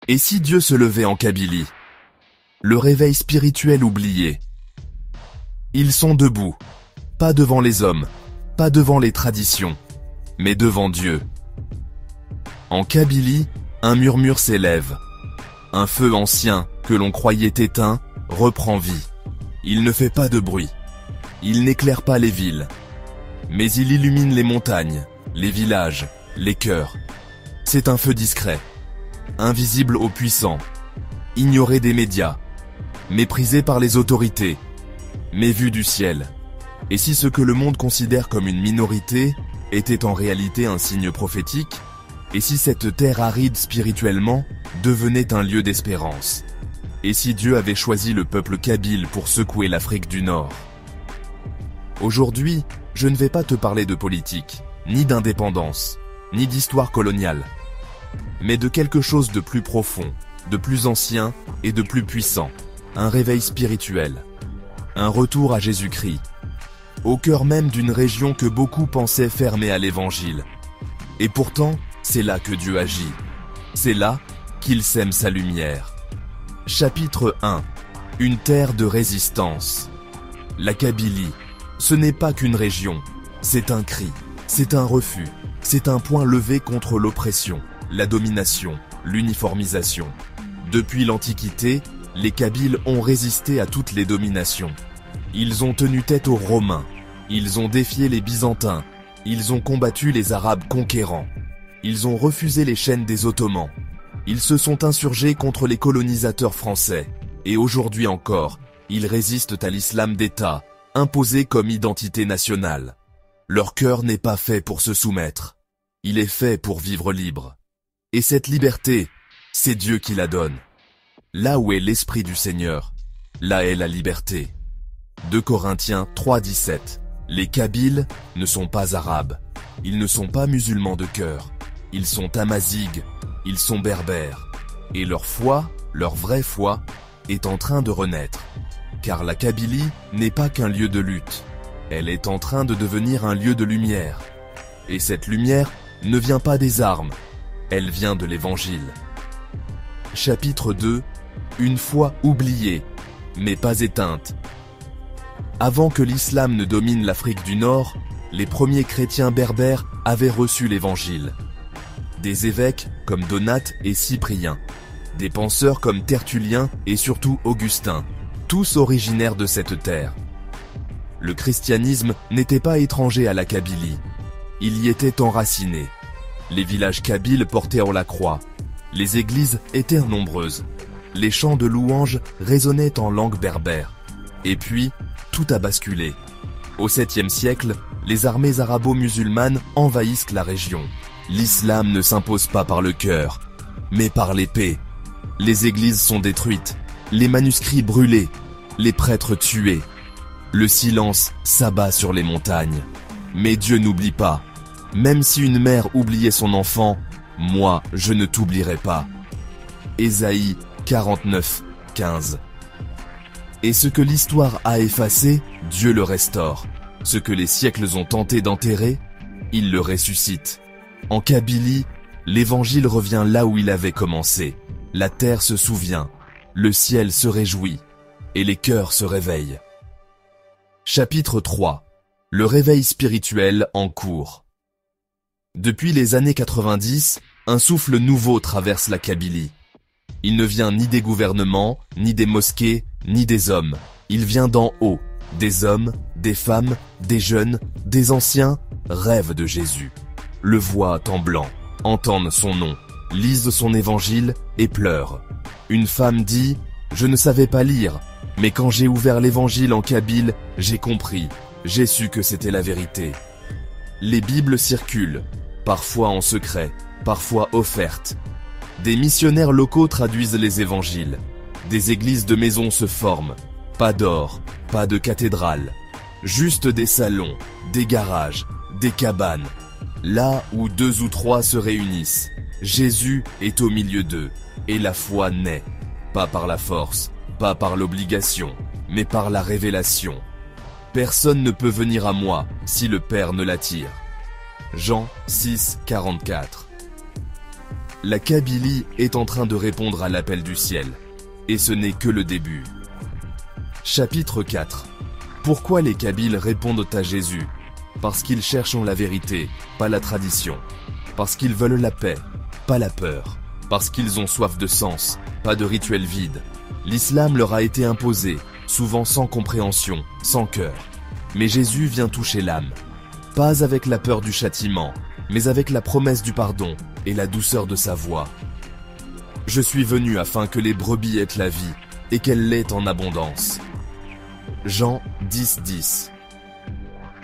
Et si Dieu se levait en Kabylie? Le réveil spirituel oublié. Ils sont debout, pas devant les hommes, pas devant les traditions, mais devant Dieu. En Kabylie, un murmure s'élève. Un feu ancien, que l'on croyait éteint, reprend vie. Il ne fait pas de bruit. Il n'éclaire pas les villes. Mais il illumine les montagnes, les villages, les cœurs. C'est un feu discret, invisible aux puissants, ignoré des médias, méprisé par les autorités, mais vu du ciel. Et si ce que le monde considère comme une minorité était en réalité un signe prophétique? Et si cette terre aride spirituellement devenait un lieu d'espérance? Et si Dieu avait choisi le peuple kabyle pour secouer l'Afrique du Nord? Aujourd'hui, je ne vais pas te parler de politique, ni d'indépendance, ni d'histoire coloniale, mais de quelque chose de plus profond, de plus ancien et de plus puissant. Un réveil spirituel, un retour à Jésus-Christ, au cœur même d'une région que beaucoup pensaient fermée à l'Évangile. Et pourtant, c'est là que Dieu agit. C'est là qu'il sème sa lumière. Chapitre 1. Une terre de résistance. La Kabylie, ce n'est pas qu'une région, c'est un cri, c'est un refus, c'est un point levé contre l'oppression, la domination, l'uniformisation. Depuis l'Antiquité, les Kabyles ont résisté à toutes les dominations. Ils ont tenu tête aux Romains, ils ont défié les Byzantins, ils ont combattu les Arabes conquérants, ils ont refusé les chaînes des Ottomans, ils se sont insurgés contre les colonisateurs français, et aujourd'hui encore, ils résistent à l'islam d'État, imposé comme identité nationale. Leur cœur n'est pas fait pour se soumettre, il est fait pour vivre libre. Et cette liberté, c'est Dieu qui la donne. Là où est l'Esprit du Seigneur, là est la liberté. 2 Corinthiens 3,17. Les Kabyles ne sont pas arabes, ils ne sont pas musulmans de cœur, ils sont amazighes, ils sont berbères. Et leur foi, leur vraie foi, est en train de renaître. Car la Kabylie n'est pas qu'un lieu de lutte, elle est en train de devenir un lieu de lumière. Et cette lumière ne vient pas des armes, elle vient de l'Évangile. Chapitre 2. Une foi oubliée, mais pas éteinte. Avant que l'islam ne domine l'Afrique du Nord, les premiers chrétiens berbères avaient reçu l'Évangile. Des évêques comme Donate et Cyprien, des penseurs comme Tertullien et surtout Augustin, tous originaires de cette terre. Le christianisme n'était pas étranger à la Kabylie, il y était enraciné. Les villages kabyles portaient en la croix, les églises étaient nombreuses. Les chants de louanges résonnaient en langue berbère. Et puis, tout a basculé. Au 7e siècle, les armées arabo-musulmanes envahissent la région. L'islam ne s'impose pas par le cœur, mais par l'épée. Les églises sont détruites, les manuscrits brûlés, les prêtres tués. Le silence s'abat sur les montagnes. Mais Dieu n'oublie pas. Même si une mère oubliait son enfant, moi, je ne t'oublierai pas. Ésaïe 49, 15. Et ce que l'histoire a effacé, Dieu le restaure. Ce que les siècles ont tenté d'enterrer, il le ressuscite. En Kabylie, l'évangile revient là où il avait commencé. La terre se souvient, le ciel se réjouit, et les cœurs se réveillent. Chapitre 3. Le réveil spirituel en cours. Depuis les années 90, un souffle nouveau traverse la Kabylie. Il ne vient ni des gouvernements, ni des mosquées, ni des hommes. Il vient d'en haut. Des hommes, des femmes, des jeunes, des anciens rêvent de Jésus. Le voient en blanc, entendent son nom, lisent son évangile et pleurent. Une femme dit « Je ne savais pas lire, mais quand j'ai ouvert l'évangile en kabyle, j'ai compris, j'ai su que c'était la vérité. » Les Bibles circulent, parfois en secret, parfois offertes. Des missionnaires locaux traduisent les évangiles. Des églises de maisons se forment. Pas d'or, pas de cathédrale. Juste des salons, des garages, des cabanes. Là où 2 ou 3 se réunissent. Jésus est au milieu d'eux. Et la foi naît. Pas par la force, pas par l'obligation, mais par la révélation. Personne ne peut venir à moi si le Père ne l'attire. Jean 6, 44. La Kabylie est en train de répondre à l'appel du ciel. Et ce n'est que le début. Chapitre 4. Pourquoi les Kabyles répondent à Jésus? Parce qu'ils cherchent la vérité, pas la tradition. Parce qu'ils veulent la paix, pas la peur. Parce qu'ils ont soif de sens, pas de rituels vides. L'islam leur a été imposé, souvent sans compréhension, sans cœur. Mais Jésus vient toucher l'âme. Pas avec la peur du châtiment, mais avec la promesse du pardon et la douceur de sa voix. Je suis venu afin que les brebis aient la vie et qu'elle l'ait en abondance. Jean 10:10.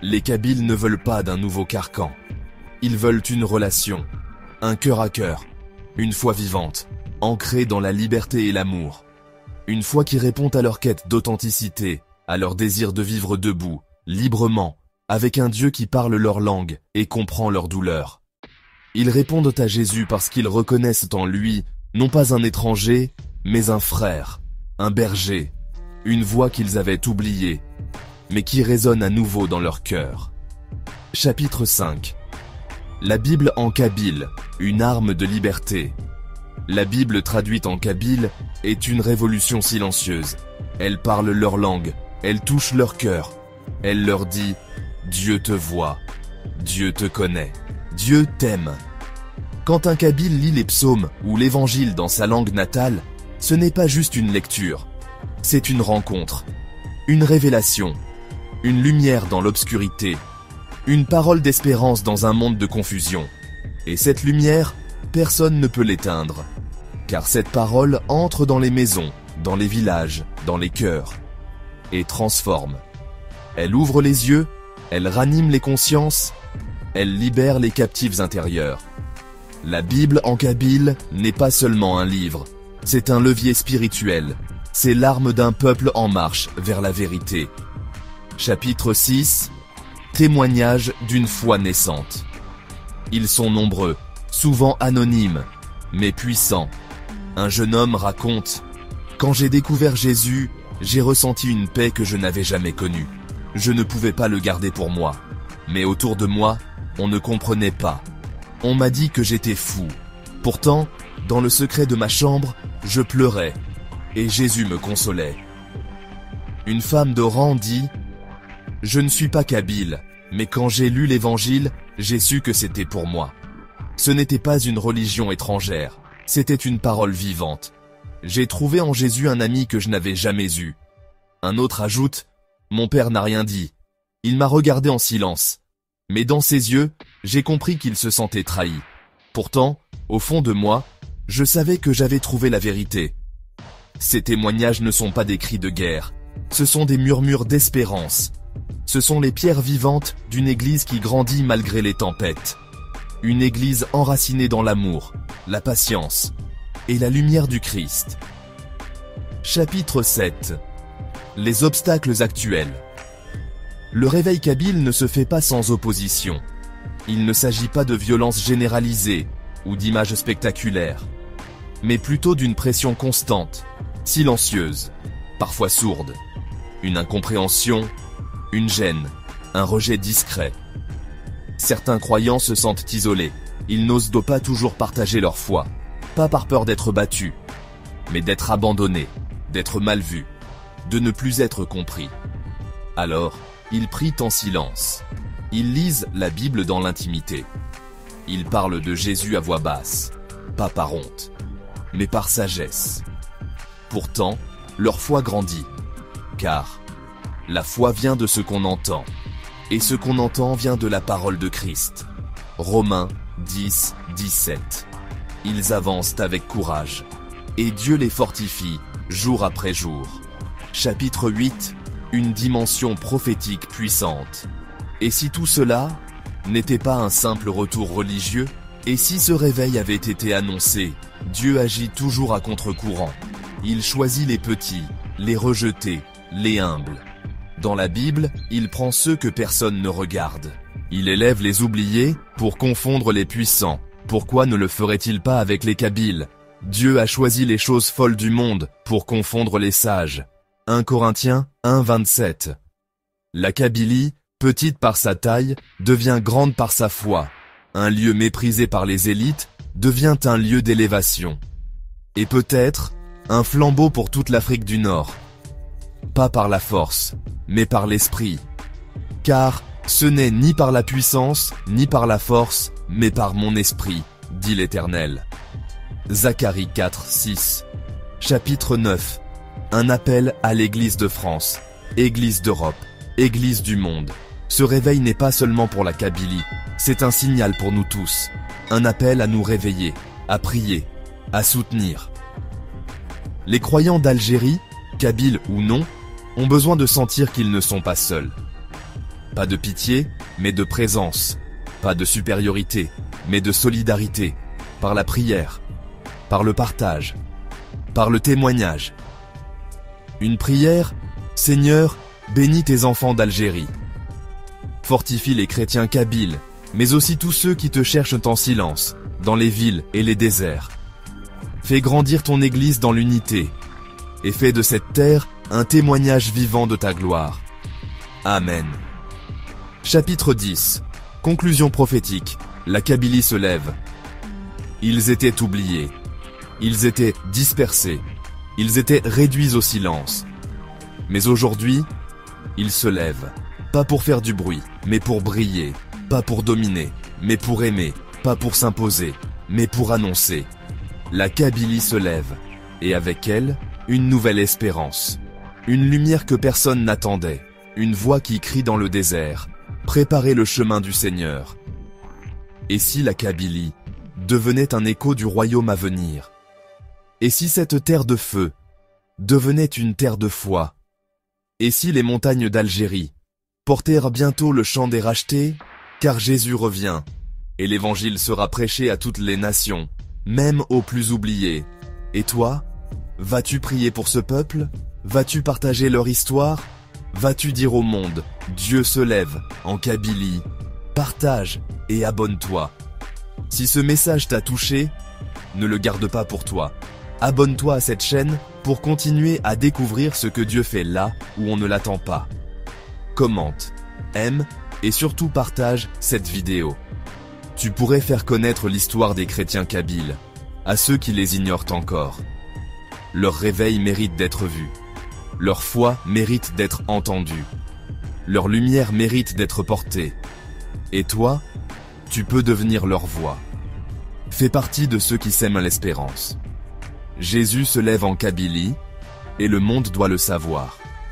Les Kabyles ne veulent pas d'un nouveau carcan. Ils veulent une relation, un cœur à cœur, une foi vivante, ancrée dans la liberté et l'amour. Une foi qui répond à leur quête d'authenticité, à leur désir de vivre debout, librement, avec un Dieu qui parle leur langue et comprend leur douleur. Ils répondent à Jésus parce qu'ils reconnaissent en lui non pas un étranger, mais un frère, un berger, une voix qu'ils avaient oubliée, mais qui résonne à nouveau dans leur cœur. Chapitre 5. La Bible en kabyle, une arme de liberté. La Bible traduite en kabyle est une révolution silencieuse. Elle parle leur langue, elle touche leur cœur. Elle leur dit « Dieu te voit, Dieu te connaît, Dieu t'aime ». Quand un kabyle lit les psaumes ou l'évangile dans sa langue natale, ce n'est pas juste une lecture, c'est une rencontre, une révélation, une lumière dans l'obscurité, une parole d'espérance dans un monde de confusion. Et cette lumière, personne ne peut l'éteindre, car cette parole entre dans les maisons, dans les villages, dans les cœurs, et transforme. Elle ouvre les yeux, elle ranime les consciences, elle libère les captifs intérieurs. La Bible en kabyle n'est pas seulement un livre, c'est un levier spirituel, c'est l'arme d'un peuple en marche vers la vérité. Chapitre 6. Témoignage d'une foi naissante. Ils sont nombreux, souvent anonymes, mais puissants. Un jeune homme raconte « Quand j'ai découvert Jésus, j'ai ressenti une paix que je n'avais jamais connue. Je ne pouvais pas le garder pour moi. Mais autour de moi, on ne comprenait pas. On m'a dit que j'étais fou. Pourtant, dans le secret de ma chambre, je pleurais. Et Jésus me consolait. » Une femme d'Oran dit « Je ne suis pas kabyle, mais quand j'ai lu l'évangile, j'ai su que c'était pour moi. Ce n'était pas une religion étrangère, c'était une parole vivante. J'ai trouvé en Jésus un ami que je n'avais jamais eu. » Un autre ajoute « Mon père n'a rien dit. Il m'a regardé en silence. Mais dans ses yeux, j'ai compris qu'il se sentait trahi. Pourtant, au fond de moi, je savais que j'avais trouvé la vérité. » Ces témoignages ne sont pas des cris de guerre, ce sont des murmures d'espérance. Ce sont les pierres vivantes d'une église qui grandit malgré les tempêtes. Une église enracinée dans l'amour, la patience et la lumière du Christ. Chapitre 7. Les obstacles actuels. Le réveil kabyle ne se fait pas sans opposition. Il ne s'agit pas de violence généralisée ou d'images spectaculaires, mais plutôt d'une pression constante, silencieuse, parfois sourde, une incompréhension, une gêne, un rejet discret. Certains croyants se sentent isolés, ils n'osent pas toujours partager leur foi, pas par peur d'être battus, mais d'être abandonnés, d'être mal vus, de ne plus être compris. Alors, ils prient en silence. Ils lisent la Bible dans l'intimité. Ils parlent de Jésus à voix basse, pas par honte, mais par sagesse. Pourtant, leur foi grandit, car la foi vient de ce qu'on entend, et ce qu'on entend vient de la parole de Christ. Romains 10, 17. Ils avancent avec courage, et Dieu les fortifie, jour après jour. Chapitre 8. Une dimension prophétique puissante. Et si tout cela n'était pas un simple retour religieux, et si ce réveil avait été annoncé, Dieu agit toujours à contre-courant. Il choisit les petits, les rejetés, les humbles. Dans la Bible, il prend ceux que personne ne regarde. Il élève les oubliés pour confondre les puissants. Pourquoi ne le ferait-il pas avec les Kabyles? Dieu a choisi les choses folles du monde pour confondre les sages. 1 Corinthiens 1, 27. La Kabylie, petite par sa taille, devient grande par sa foi. Un lieu méprisé par les élites devient un lieu d'élévation. Et peut-être, un flambeau pour toute l'Afrique du Nord. Pas par la force, mais par l'esprit. Car ce n'est ni par la puissance, ni par la force, mais par mon esprit, dit l'Éternel. Zacharie 4, 6. Chapitre 9. Un appel à l'Église de France, Église d'Europe, Église du monde. Ce réveil n'est pas seulement pour la Kabylie, c'est un signal pour nous tous. Un appel à nous réveiller, à prier, à soutenir. Les croyants d'Algérie, kabyles ou non, ont besoin de sentir qu'ils ne sont pas seuls. Pas de pitié, mais de présence. Pas de supériorité, mais de solidarité. Par la prière, par le partage, par le témoignage. Une prière, Seigneur, bénis tes enfants d'Algérie. Fortifie les chrétiens kabyles, mais aussi tous ceux qui te cherchent en silence, dans les villes et les déserts. Fais grandir ton Église dans l'unité, et fais de cette terre un témoignage vivant de ta gloire. Amen. Chapitre 10. Conclusion prophétique. La Kabylie se lève. Ils étaient oubliés. Ils étaient dispersés. Ils étaient réduits au silence. Mais aujourd'hui, ils se lèvent. Pas pour faire du bruit, mais pour briller. Pas pour dominer, mais pour aimer. Pas pour s'imposer, mais pour annoncer. La Kabylie se lève, et avec elle, une nouvelle espérance. Une lumière que personne n'attendait, une voix qui crie dans le désert, préparez le chemin du Seigneur. Et si la Kabylie devenait un écho du royaume à venir? Et si cette terre de feu devenait une terre de foi? Et si les montagnes d'Algérie portèrent bientôt le chant des rachetés? Car Jésus revient, et l'évangile sera prêché à toutes les nations, même aux plus oubliés. Et toi, vas-tu prier pour ce peuple? Vas-tu partager leur histoire? Vas-tu dire au monde, Dieu se lève, en Kabylie? Partage et abonne-toi. Si ce message t'a touché, ne le garde pas pour toi. Abonne-toi à cette chaîne pour continuer à découvrir ce que Dieu fait là où on ne l'attend pas. Commente, aime et surtout partage cette vidéo. Tu pourrais faire connaître l'histoire des chrétiens kabyles à ceux qui les ignorent encore. Leur réveil mérite d'être vu. Leur foi mérite d'être entendue. Leur lumière mérite d'être portée. Et toi, tu peux devenir leur voix. Fais partie de ceux qui sèment l'espérance. Jésus se lève en Kabylie, et le monde doit le savoir.